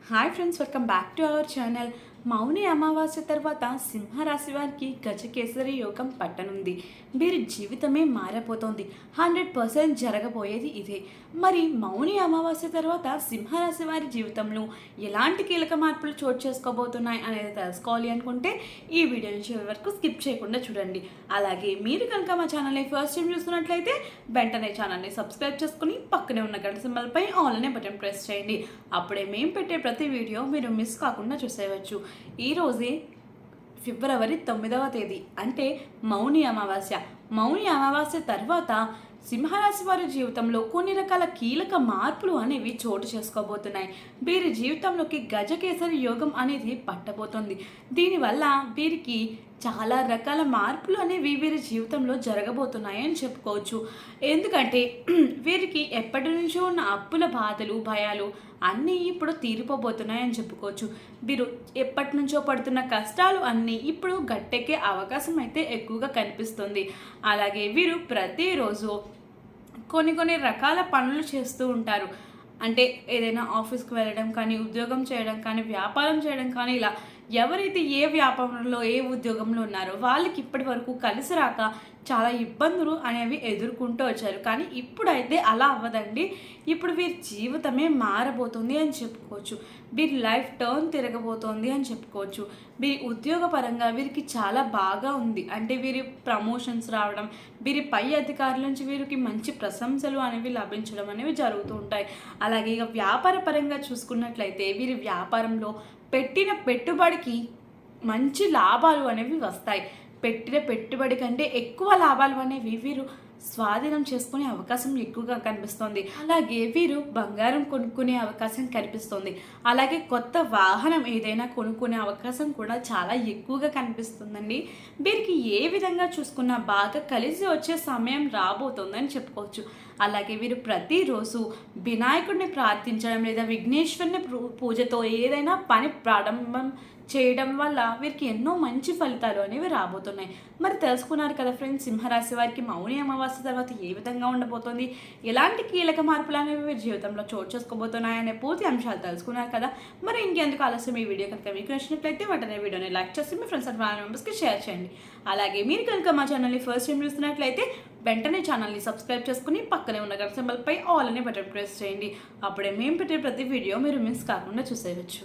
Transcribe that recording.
Hi friends, welcome back to our channel. Mauni Amavasya తర్వాత సింహరాశి వారికి గజకేసరి యోగం పట్టనుంది. వీరి జీవితమే మారిపోతుంది. 100% జరగబోయేది ఇదే. మరి మౌని అమావాస్య తర్వాత సింహరాశి వారి జీవితంలో ఎలాంటి కీలక మార్పులు చోటు చేసుకోబోతున్నాయి అనేది తెలుసుకోవాలి అనుకుంటే ఈ వీడియోని చివరి వరకు స్కిప్ చేయకుండా చూడండి. అలాగే మీరు కనుక మా ఛానల్ని ఫస్ట్ టైం చూస్తున్నట్లయితే వెంటనే ఛానల్ని సబ్స్క్రైబ్ చేసుకుని పక్కనే ఉన్న గంట సింబల్పై ఆల్ అనే బటన్ ప్రెస్ చేయండి. అప్పుడే మేము పెట్టే ప్రతి వీడియో మీరు మిస్ కాకుండా చూసేయవచ్చు. ఈరోజే ఫిబ్రవరి 9వ తేదీ, అంటే మౌని అమావాస్య తర్వాత సింహరాశి వారి జీవితంలో కొన్ని రకాల కీలక మార్పులు అనేవి చోటు చేసుకోబోతున్నాయి. వీరి జీవితంలోకి గజకేసరి యోగం అనేది పట్టబోతుంది. దీనివల్ల వీరికి చాలా రకాల మార్పులు అనేవి వీరి జీవితంలో జరగబోతున్నాయి అని చెప్పుకోవచ్చు. ఎందుకంటే వీరికి ఎప్పటి నుంచో ఉన్న అప్పుల బాధలు, భయాలు అన్నీ ఇప్పుడు తీరిపోబోతున్నాయని చెప్పుకోవచ్చు. వీరు ఎప్పటి నుంచో పడుతున్న కష్టాలు అన్నీ ఇప్పుడు గట్టెక్కే అవకాశం అయితే ఎక్కువగా కనిపిస్తుంది. అలాగే వీరు ప్రతిరోజు కొన్ని రకాల పనులు చేస్తూ ఉంటారు. అంటే ఏదైనా ఆఫీస్కి వెళ్ళడం కానీ, ఉద్యోగం చేయడం కానీ, వ్యాపారం చేయడం కానీ, ఇలా ఎవరైతే ఏ వ్యాపారంలో ఏ ఉద్యోగంలో ఉన్నారో వాళ్ళకి ఇప్పటి వరకు కలిసి రాక చాలా ఇబ్బందులు అనేవి ఎదుర్కొంటూ వచ్చారు. కానీ ఇప్పుడైతే అలా అవ్వదండి. ఇప్పుడు వీరి జీవితమే మారబోతుంది అని చెప్పుకోవచ్చు. వీరి లైఫ్ టర్న్ తిరగబోతోంది అని చెప్పుకోవచ్చు. వీరి ఉద్యోగపరంగా వీరికి చాలా బాగా ఉంది. అంటే వీరి ప్రమోషన్స్ రావడం, వీరి పై అధికారుల నుంచి వీరికి మంచి ప్రశంసలు అనేవి లభించడం అనేవి జరుగుతూ ఉంటాయి. అలాగే ఇక వ్యాపార పరంగా చూసుకున్నట్లయితే వీరి వ్యాపారంలో పెట్టిన పెట్టుబడికి మంచి లాభాలు అనేవి వస్తాయి. పెట్టిన పెట్టుబడి కంటే ఎక్కువ లాభాలు అనేవి వీరు స్వాధీనం చేసుకునే అవకాశం ఎక్కువగా కనిపిస్తుంది. అలాగే వీరు బంగారం కొనుక్కునే అవకాశం కనిపిస్తుంది. అలాగే కొత్త వాహనం ఏదైనా కొనుక్కునే అవకాశం కూడా చాలా ఎక్కువగా కనిపిస్తుందండి. వీరికి ఏ విధంగా చూసుకున్నా బాగా కలిసి వచ్చే సమయం రాబోతుందని చెప్పుకోవచ్చు. అలాగే వీరు ప్రతిరోజు వినాయకుడిని ప్రార్థించడం లేదా విఘ్నేశ్వరుని పూజతో ఏదైనా పని ప్రారంభం చేయడం వల్ల వీరికి ఎన్నో మంచి ఫలితాలు అనేవి రాబోతున్నాయి. మరి తెలుసుకున్నారు కదా ఫ్రెండ్స్, సింహరాశి వారికి మౌని అమావాస్య తర్వాత ఏ విధంగా ఉండబోతోంది, ఎలాంటి కీలక మార్పులు అనేవి వీరి జీవితంలో చోటు చేసుకోబోతున్నాయనే పూర్తి అంశాలు తెలుసుకున్నారు కదా. మరి ఇంకెందుకు ఆలస్యం, ఈ వీడియో కనుక మీకు నచ్చినట్లయితే వెంటనే వీడియోని లైక్ చేసి మీ ఫ్రెండ్స్ అండ్ ఫ్యామిలీ మెంబర్స్కి షేర్ చేయండి. అలాగే మీరు కనుక మా ఛానల్ని ఫస్ట్ టైం చూస్తున్నట్లయితే వెంటనే ఛానల్ని సబ్స్క్రైబ్ చేసుకుని పక్కనే ఉన్న గంట సింబల్పై ఆల్ అనే బటన్ ప్రెస్ చేయండి. అప్పుడే మేము పెట్టే ప్రతి వీడియో మీరు మిస్ కాకుండా చూసేయవచ్చు.